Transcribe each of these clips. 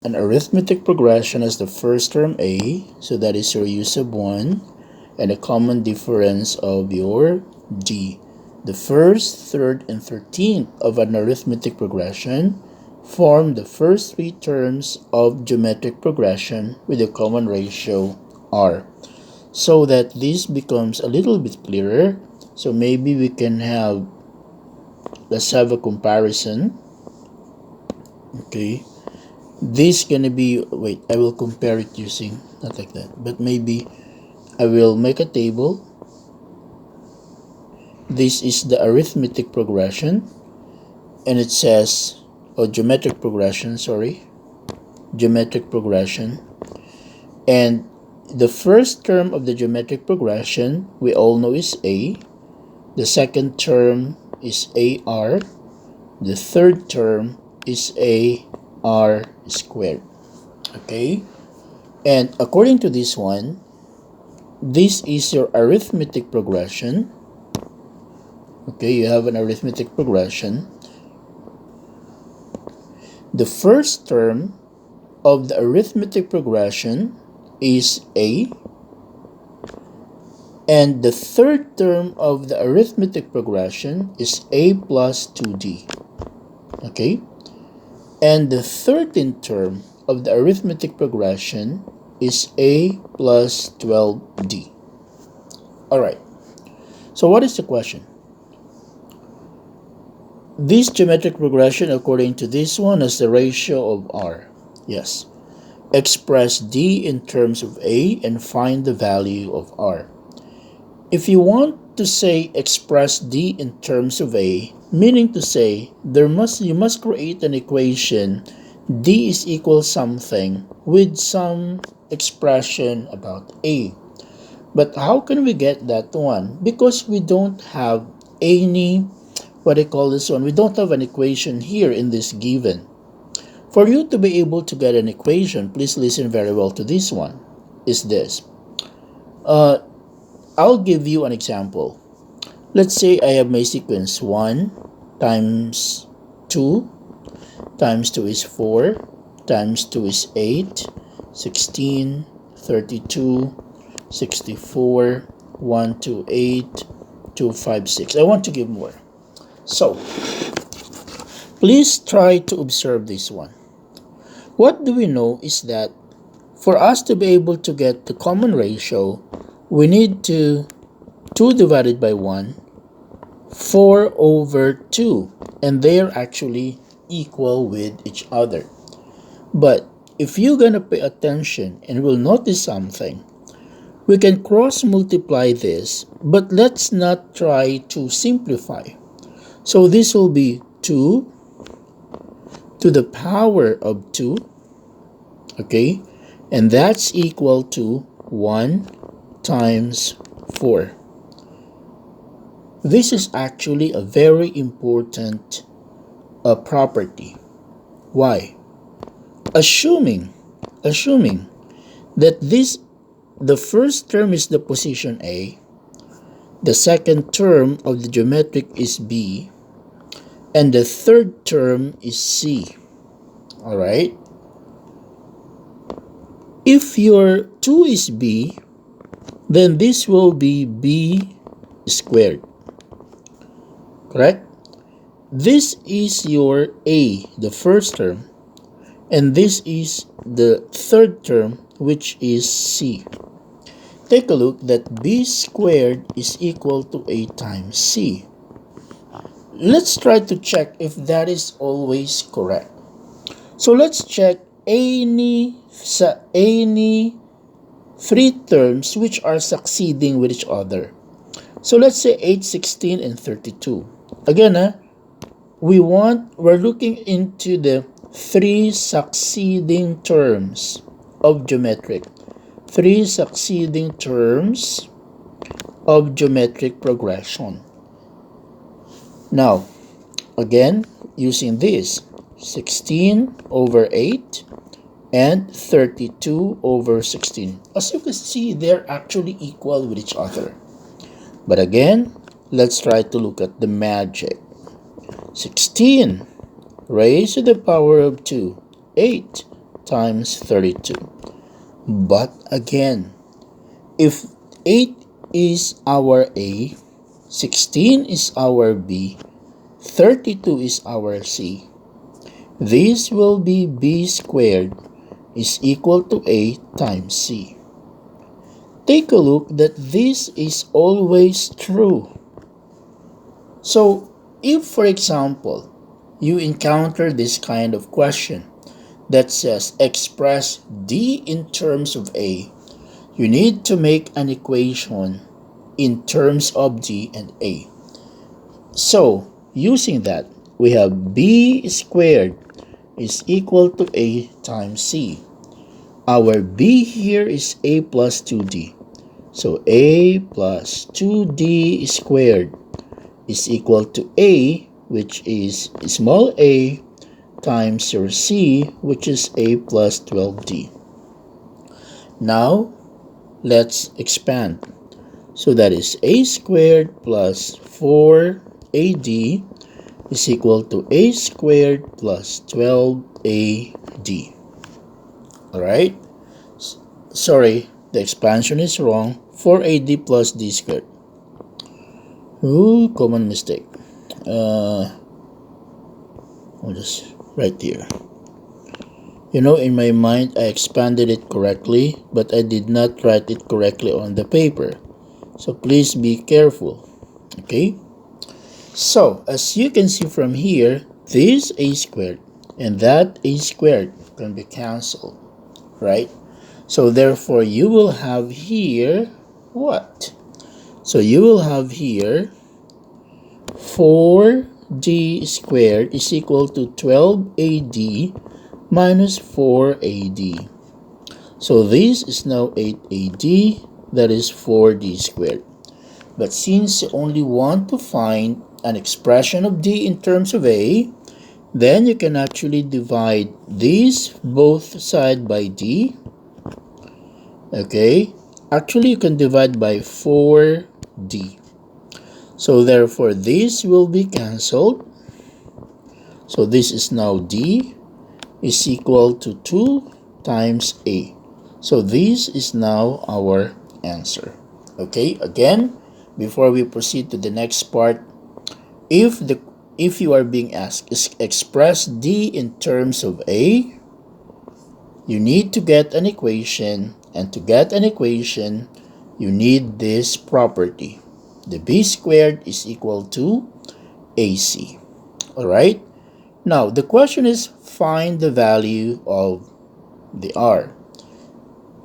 An arithmetic progression has the first term a, so that is your u sub 1, and a common difference of your d. The first, third, and 13th of an arithmetic progression form the first three terms of geometric progression with a common ratio r. So that this becomes a little bit clearer, so maybe we can have, let's have a comparison. Okay, this gonna be, wait, I will compare it using, not like that, but maybe I will make a table. This is the arithmetic progression, and it says, oh, geometric progression, sorry, geometric progression. And the first term of the geometric progression we all know is a. The second term is AR. The third term is AR squared. Okay? And according to this one, this is your arithmetic progression. Okay, you have an arithmetic progression. The first term of the arithmetic progression is A, and the third term of the arithmetic progression is A plus 2D. Okay? And the 13th term of the arithmetic progression is A plus 12D. Alright, so what is the question? This geometric progression, according to this one, is the ratio of R. Yes. Express D in terms of A and find the value of R. If you want to say express D in terms of A, meaning to say you must create an equation D is equal something with some expression about A. But how can we get that one? Because we don't have any, what I call this one, we don't have an equation here in this given. For you to be able to get an equation, please listen very well to this one, is this. I'll give you an example. Let's say I have my sequence 1 times 2 times 2 is 4 times 2 is 8, 16, 32, 64, 128, 256. I want to give more. So, please try to observe this one. What do we know is that for us to be able to get the common ratio, we need to 2 divided by 1, 4 over 2, and they're actually equal with each other. But if you're gonna pay attention and will notice something, we can cross multiply this, but let's not try to simplify. So this will be 2 to the power of 2, okay, and that's equal to 1 times 4. This is actually a very important property. Why? Assuming that the first term is the position A, the second term of the geometric is B, and the third term is C. Alright? If your 2 is B, then this will be B squared. Correct? This is your A, the first term, and this is the third term, which is C. Take a look that B squared is equal to A times C. Let's try to check if that is always correct. So let's check any three terms which are succeeding with each other. So let's say 8, 16, and 32. Again, we're looking into the three succeeding terms of geometric. Three succeeding terms of geometric progression. Now, again, using this, 16 over 8 and 32 over 16. As you can see, they're actually equal with each other. But again, let's try to look at the magic. 16 raised to the power of 2, 8 times 32. But again, if 8 is our A, 16 is our B, 32 is our C, this will be B squared is equal to A times C. Take a look that this is always true. So, if for example, you encounter this kind of question that says express D in terms of A, you need to make an equation in terms of D and A. So, using that, we have B squared is equal to A times C. Our B here is A plus 2D. So A plus 2D squared is equal to A, which is small a, times your C, which is A plus 12D. Now, let's expand. So that is A squared plus 4AD is equal to A squared plus 12AD. Alright? Sorry, the expansion is wrong. 4AD plus D squared. Ooh, common mistake. I'll just write here. You know, in my mind, I expanded it correctly, but I did not write it correctly on the paper. So please be careful. Okay? So, as you can see from here, this A squared and that A squared can be cancelled, right? So therefore, you will have here what? So you will have here 4D squared is equal to 12AD minus 4AD. So this is now 8AD, that is 4D squared. But since you only want to find an expression of D in terms of A, then you can actually divide these both side by D. Okay, actually you can divide by 4D. So therefore this will be cancelled. So this is now D is equal to 2 times A. So this is now our answer. Okay, again, before we proceed to the next part, if you are being asked express D in terms of A, you need to get an equation, and to get an equation, you need this property. The B squared is equal to AC. Alright? Now, the question is find the value of the R.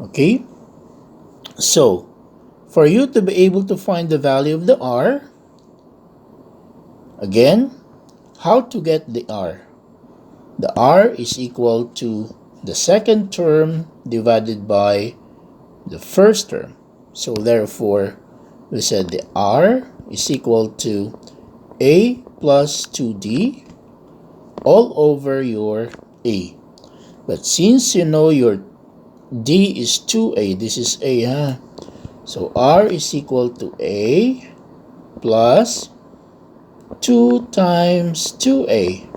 Okay? So, for you to be able to find the value of the R, again, how to get the R? The R is equal to the second term divided by the first term. So therefore, we said the R is equal to A plus 2D all over your A. But since you know your D is 2A, this is A, huh? So R is equal to A plus 2 times 2A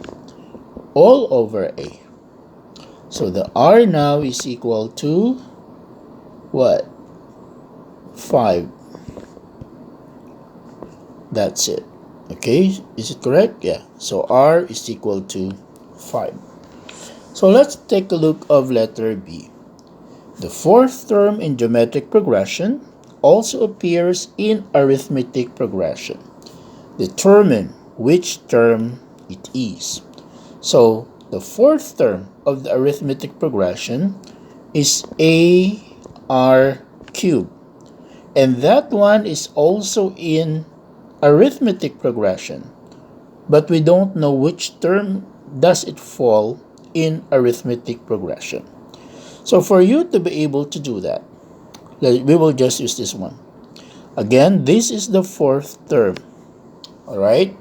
all over A. So the R now is equal to what? 5. That's it. Okay, is it correct? Yeah. So R is equal to 5. So let's take a look of letter B. The fourth term in geometric progression also appears in arithmetic progression. Determine which term it is. So the fourth term of the arithmetic progression is AR cubed. And that one is also in arithmetic progression. But we don't know which term does it fall in arithmetic progression. So for you to be able to do that, we will just use this one. Again, this is the fourth term. Alright?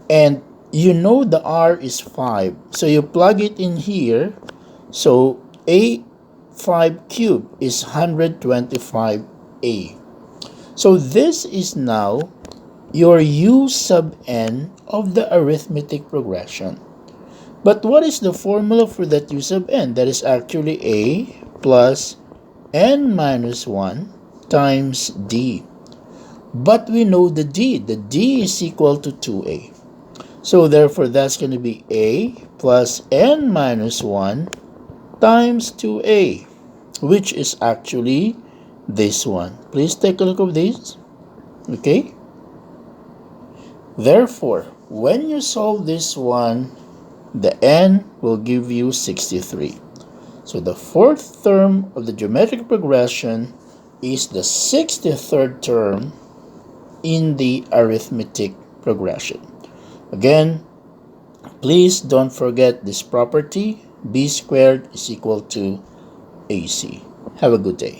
And you know the R is 5. So you plug it in here. So A5 cubed is 125A. So this is now your U sub n of the arithmetic progression. But what is the formula for that u sub n? That is actually a plus n minus 1 times d. But we know the d. The d is equal to 2a. So therefore, that's going to be a plus n minus 1 times 2a, which is actually this one. Please take a look at this. Okay? Therefore, when you solve this one, the n will give you 63. So the fourth term of the geometric progression is the 63rd term in the arithmetic progression. Again, please don't forget this property. B squared is equal to AC. Have a good day.